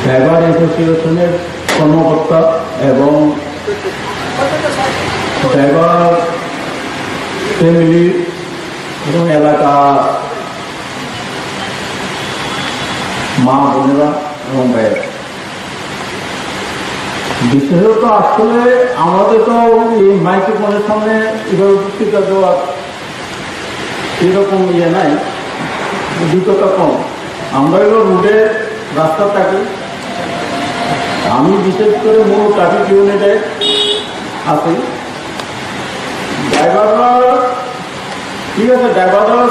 Driver অ্যাসোসিয়েশনের কর্মকর্তা এবং ড্রাইভার ফ্যামিলি এবং এলাকা মা বোনেরা এবং ভাইয়েরা, বিশেষত আসলে আমাদের তো এই মাইক্রোফোনের সামনে এভাবে বক্তৃতা দেওয়ার এরকম নাই, দ্রুততা কম। আমরা এগুলো রুটে রাস্তা থাকি, আমি বিশেষ করে মূল ট্রাফিক ইউনিটে আছি। ড্রাইভাররা ঠিক আছে, ড্রাইভাররার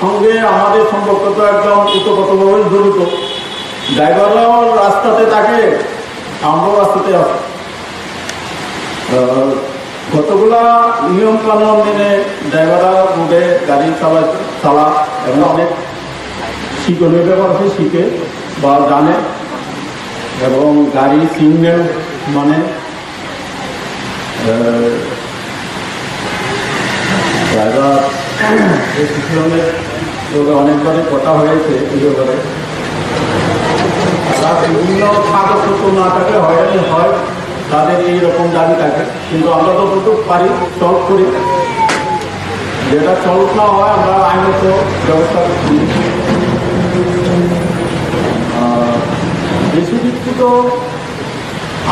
সঙ্গে আমাদের সম্পর্ক তো একদম ওতপ্রোতভাবে জড়িত। ড্রাইভাররাও রাস্তাতে থাকে, আমরাও রাস্তাতে আছি। কতগুলা নিয়ম কানুন মেনে ড্রাইভাররা রোডে গাড়ি চালা এবং অনেক শিখনের ব্যাপার আছে, শিখে বা জানে এবং গাড়ি সিগন্যাল মানে ড্রাইভার শিক্ষণের অনেকবারই কথা হয়েছে এই ব্যাপারে। তারা বিভিন্ন কাগজপত্র না থাকলে হয়রানি হয়, তাদের এইরকম দাবি থাকে, কিন্তু আমরা তো যতটুকু পারি সলভ করি। যেটা সলভ না হয় আমরা আইনত ব্যবস্থা করছি। বেশি বিক্ষিত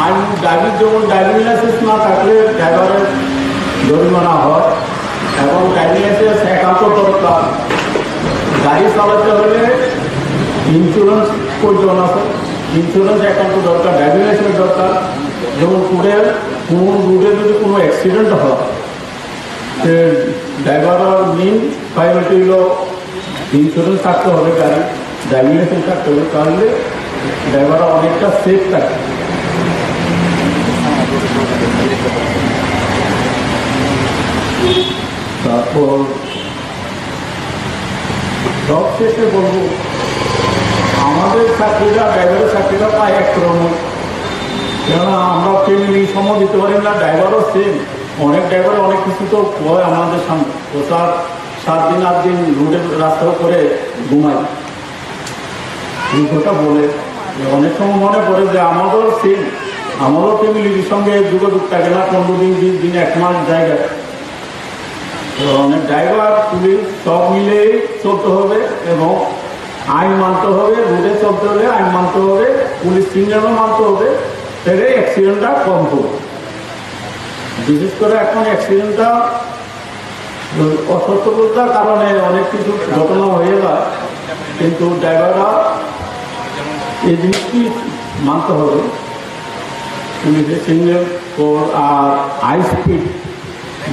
আইন ড্রাইভিং, যেমন ড্রাইভিং লাইসেন্স না থাকলে ড্রাইভারের জরিমানা হয় এবং ড্রাইভিং লাইসেন্স একান্ত দরকার। গাড়ি চালাতে হলে ইন্স্যুরেন্স প্রয়োজন আছে, ইন্স্যুরেন্স একান্ত দরকার, ড্রাইভিং লাইসেন্স দরকার। যেমন কোনো রুটে যদি কোনো অ্যাক্সিডেন্ট হয়, ড্রাইভারের মেন প্রায়োরিটি হলো ইন্স্যুরেন্স থাকতে হবে, গাড়ি ড্রাইভিং লাইসেন্স থাকতে হবে, তাহলে ড্রাইভাররা অনেকটা সেফ থাকে। তারপর সব শেষে বলবো, আমাদের চাকরিরা ড্রাইভারের চাকরিরা প্রায় একরকম, কেননা আমরা ফ্যামিলি সময় দিতে পারি না, ড্রাইভারও সেম। অনেক ড্রাইভার অনেক কিছু তো হয় আমাদের সামনে, ও 7 দিন 8 দিন রুটের রাস্তা করে ঘুমায়। এই কথা বলে অনেক সময় মনে পড়ে যে আমাদেরও সেম, আমারও ফ্যামিলির সঙ্গে যোগাযোগ থাকে না, 15 দিন 20 দিন 1 মাস জায়গায়। অনেক ড্রাইভার পুলিশ সব মিলেই চলতে হবে এবং আইন মানতে হবে, রুটে চলতে হলে আইন মানতে হবে, পুলিশ সিগন্যালও মানতে হবে, তাহলে অ্যাক্সিডেন্টটা কম হবে। বিশেষ করে এখন অ্যাক্সিডেন্টটা অসতর্কতার কারণে অনেক কিছু ঘটনা হয়ে যায়, কিন্তু ড্রাইভাররা এই জিনিসটি মানতে হবে। পুলিশের সিগন্যাল আর হাই স্পিড,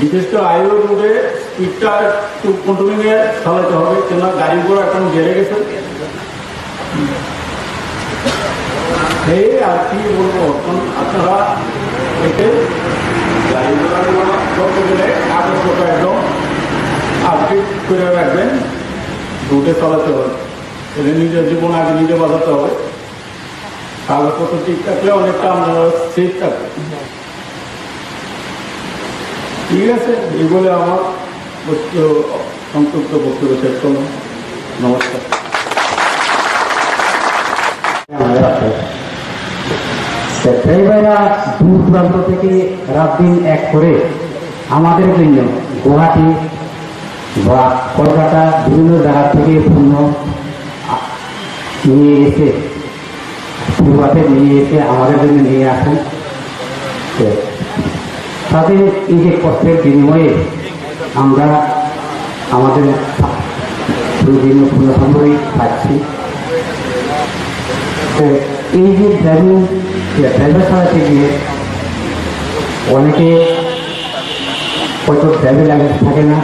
বিশেষ করে হাইওয়ে রোডে স্পিডটা একটু কন্ট্রোলিংয়ে চালাতে হবে, কেন গাড়িগুলো এখন বেড়ে গেছে। এই আর কি বলবো, এখন আপনারা এতে গাড়িগুলো করতে গেলে কাগজপত্র একদম আপডেট করে রাখবেন, রুটে চালাতে হবে, এদের নিজের জীবন আগে নিজে বাঁচাতে হবে। কাগজপত্র ঠিক থাকলে অনেকটা আপনারা সেফ থাকবে। ঠিক আছে, এই বলে আমার সংক্ষিপ্ত বক্তব্য শেষ করলাম। নমস্কার। ড্রাইভাররা দূর দূরান্ত থেকে রাত দিন এক করে আমাদের জন্য গুয়াহাটি বা কলকাতা বিভিন্ন জায়গা থেকে পণ্য নিয়ে এসে ফুটপাতে নিয়ে এসে আমাদের জন্য নিয়ে আসেন। তাদের এই যে কষ্টের বিনিময়ে আমরা আমাদের প্রয়োজনীয় পূর্ণ সামগ্রী পাচ্ছি। তো এই যে ড্রাইভার চালাতে গিয়ে অনেকে হয়তো ড্রাইভিং লাইসেন্স থাকে না,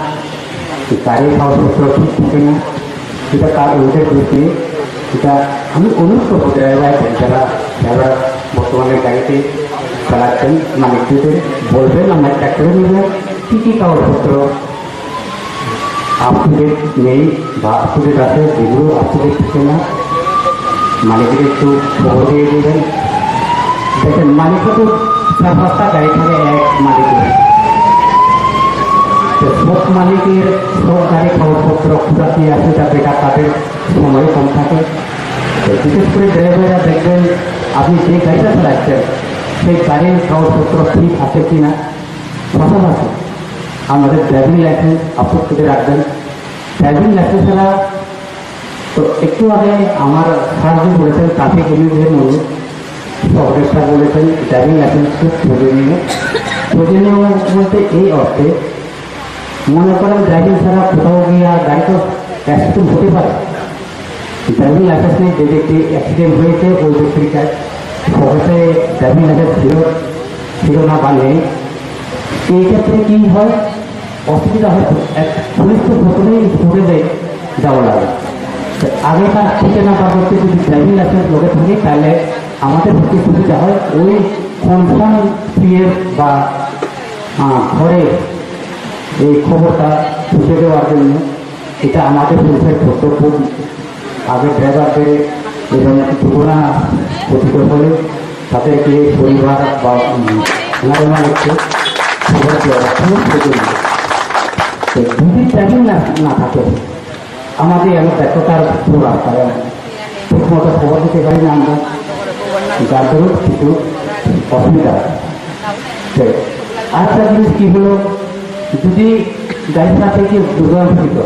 গাড়ির কাগজপত্র ঠিক থাকে না, এটা তার ওদের প্রতি এটা আমি অনুরোধ করবো যারা বর্তমানে গাড়িতে চালাচ্ছেন মালিকদের বলবেন আমরা চেক করে নেবেন কী কী কাগজপত্র আপ টু ডেট নেই বা আপ টু ডেট আছে, যেগুলো আপ টু ডেট থাকে না মালিকদের একটু খবর দিয়ে দেবেন। দেখেন মালিকরা তো 4-5টা গাড়ি থাকে এক মালিকের, সব মালিকের সব গাড়ি কাগজপত্র খুঁজাতে আসে যাতে তাদের সময় কম থাকে। বিশেষ করে ড্রাইভাররা দেখবেন আপনি যে গাড়িটা চালাচ্ছেন সেই গাড়ির কাগজপত্র ঠিক আছে কি না, পাশাপাশি আমাদের ড্রাইভিং লাইসেন্স আপলোড করে রাখবেন। ড্রাইভিং লাইসেন্স ছাড়া তো একটু আগে আমার সাহায্য বলেছেন ট্রাফিক পুলিশের মূল্য সরকার স্যার বলেছেন ড্রাইভিং লাইসেন্স খুব প্রয়োজনীয়। প্রয়োজনীয় বলতে এই অর্থে মনে করেন ড্রাইভিং ছাড়া কোথাও গিয়ে গাড়ি তো অ্যাক্সিডেন্ট হতে পারে। ড্রাইভিং লাইসেন্স নেই, যে ব্যক্তি অ্যাক্সিডেন্ট হয়েছে ওই ব্যক্তির কাছে সহজে ড্রাইভিং লাইসেন্স ছিল না বা নেই, এই ক্ষেত্রে কী হয়, অসুবিধা হয়। পুলিশ তো প্রথমেই স্কুলে যাওয়া লাগে, আগেকার ঠিকানা বা করতে যদি ড্রাইভিং লাইসেন্স লোকে থাকে তাহলে আমাদের পক্ষে সুবিধা হয় ওই কনফার্ম পিএফ বা ঘরে এই খবরটা বুঝে দেওয়ার জন্য। এটা আমাদের পুলিশের কর্তব্য। আগে ড্রাইভারদের এবং দুর্ঘটনা পতিত হলে তাদেরকে পরিবার বা নারীমা হচ্ছে খবর দেওয়া খুব প্রয়োজনীয়। যদি ড্রাইভিং না থাকে আমাদের এমন ব্যর্থতার পুরো রাস্তায় ঠিক মতো খবর দিতে পারি না আমরা, যার দরুন কিছু অসুবিধা। আরেকটা জিনিস কী হলো, যদি গাড়ি চালাতে গিয়ে দুর্ঘটনাঘটিত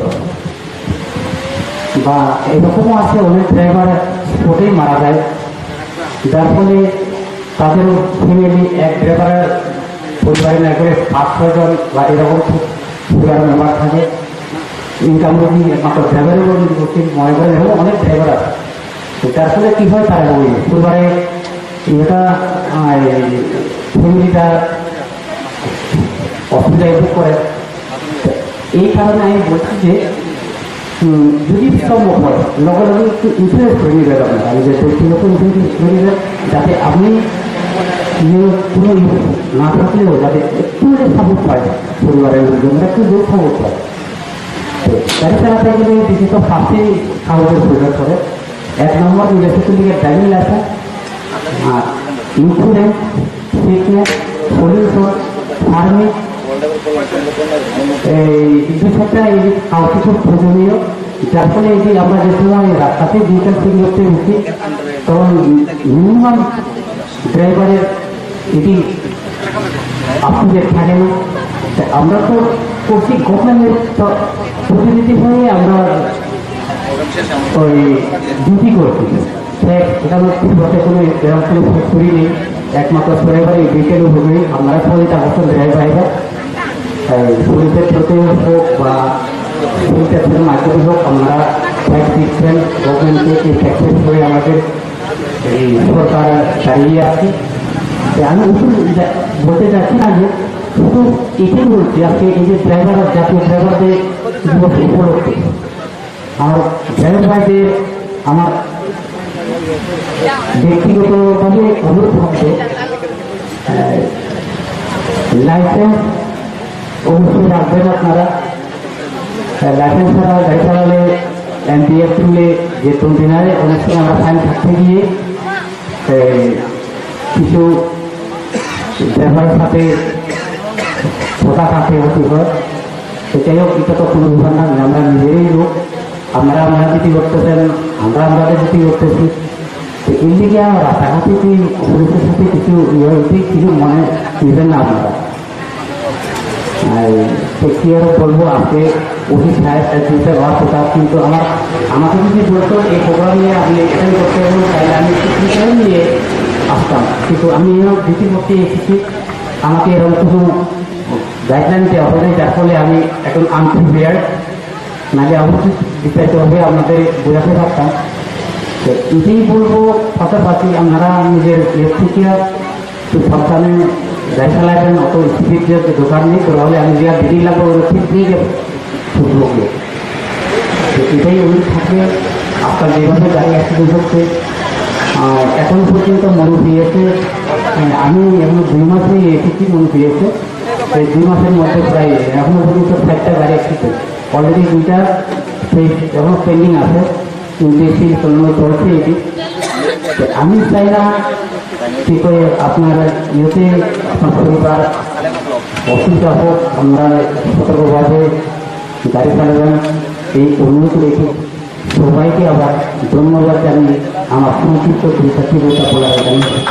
বা এরকমও আছে অনেক ড্রাইভার স্পটেই মারা যায়, যার ফলে তাদের ফ্যামিলি এক ড্রাইভারের পরিবারে না করে 5-6 জন বা এরকম পরিবার মেম্বার থাকে। ইনকাম যদি একমাত্র ড্রাইভারের করছি মনে করেন এবং অনেক ড্রাইভার আছে, যার ফলে কী হয় তারা ওই পরিবারে এটা ফ্যামিলিটা অসুবিধায় ভোগ করে। এই কারণে আমি বলছি যে যদি সম্ভব হয় লগে লগে একটু ইন্স্যুরেন্স করে নেবেন আপনারা, আমি যে ব্যক্তিগত ইন্স্যুরেন্স করে নেবেন যাতে আপনি কোনো না থাকলেও যাতে একটু সাপোর্ট পায়, পরিবারের লোকজনরা একটু জোর সাপোর্ট পায়। গাড়ি চালাতে গেলে বিশেষত ফার্স্টে কাগজের প্রয়োজন করে। 1 নম্বর নিজস্ব দিকে ড্রাইভিং লাইসেন্স, আর ইন্স্যুরেন্স, ফিটনেস, পলিউশন, ফার্মিং, এই বিষয়টা এই কাউকে খুব প্রয়োজনীয়। যার ফলে এই যে আমরা যে সময় রাস্তাতে ডিজিটাল সিগন্যালতে উঠি তখন মিনিমাম ড্রাইভারের এটি আপডেট থাকে না। আমরা তো করছি গভর্নমেন্টের প্রতিনিধি হয়ে আমরা ওই ডিউটি করছি, এখানে বছর কোনো এরকম কোনো ফ্যাক্টরি নেই, একমাত্র ড্রাইভার এই বিকেল উপরে আমরা 40টা বছর ড্রাইভার পুলিশের প্রতি হোক বা পুলিশের মাধ্যমে হোক আমরা ট্যাক্স দিচ্ছেন গভর্নমেন্টকে এই ট্যাক্সের করে আমাদের এই সরকার চালিয়ে আসছে। আমি বলতে চাচ্ছি না যে শুধু এটাই বলছি আজকে এই যে ড্রাইভার জাতীয় ড্রাইভারদের দিবস উপলক্ষে আমার ড্রাইভার ভাইদের আমার ব্যক্তিগতভাবে অনুরোধ থাকবে, লাইসেন্স অবশ্যই রাখবেন আপনারা। লাইসেন্স ছাড়া গাড়ি চালালে এনপিএফ তুলে যে কন্টেনারে অনেক সময় আমরা ফাইন থাকতে গিয়ে কিছু ড্রাইভারের সাথে কথা কাটতে হতে হয়। সেটাই হোক, এটা তো কোনো ব্যাপার না, আমরা নিজেরই লোক, আপনারা ডিউটি করতেছেন, আমরা আমাদের ডিউটি করতেছি। তো এই দিকে রাস্তাঘাটে কি পুলিশের সাথে কিছু কিছু মনে নেবেন না আপনারা। তো কি আরও বলবো, আজকে ওই সাহেবটা হওয়ার কথা, কিন্তু আমাকে যদি বলতো এই প্রোগ্রাম নিয়ে আপনি অ্যাটেন্ড করতে পারবেন তাহলে আমি কিছু নিয়ে আসতাম, কিন্তু আমি ডিউটি করতে এসেছি, আমাকে এরকম কিছু গাইডলাইন দেওয়া হবে, যার ফলে আমি এখন আনপ্রিপেয়ার্ড, নাহলে অবশ্যই বিস্তারিতভাবে আপনাদের বোঝাতে পারতাম। তো এটাই বলবো, পাশাপাশি আপনারা নিজের এর থেকে একটু সাবধানে গাড়ি চালাবেন, অত স্পিড যে দোকান নেই, তাহলে আমি যা বিডিং লাগবো ওরা ঠিক দিয়ে যাবো লোকে। তো এটাই উনি থাকে। আপনার যেভাবে গাড়ি অ্যাক্সিডেন্ট হচ্ছে এখন পর্যন্ত মনে পেয়েছে, আমি এখন 2 মাসেই এসেছি মনে পেয়েছে, এই 2 মাসের মধ্যে প্রায় এখনো পর্যন্ত 4টা গাড়ি অ্যাক্সিডেন্ট, অলরেডি 2টা সেই এখনো পেন্ডিং আছে, ইন্ডেক্সিং চলছে এটি। আমি চাই না ঠিক করে আপনার ইয়েতে আপনার পরিবার অসুবিধা হোক, আমরা সতর্কভাবে গাড়ি চালাবেন এই অনুরোধ রেখে সবাইকে আবার ধন্যবাদ জানিয়ে আমার সংক্ষিপ্ত কৃতজ্ঞতা বলার এখানে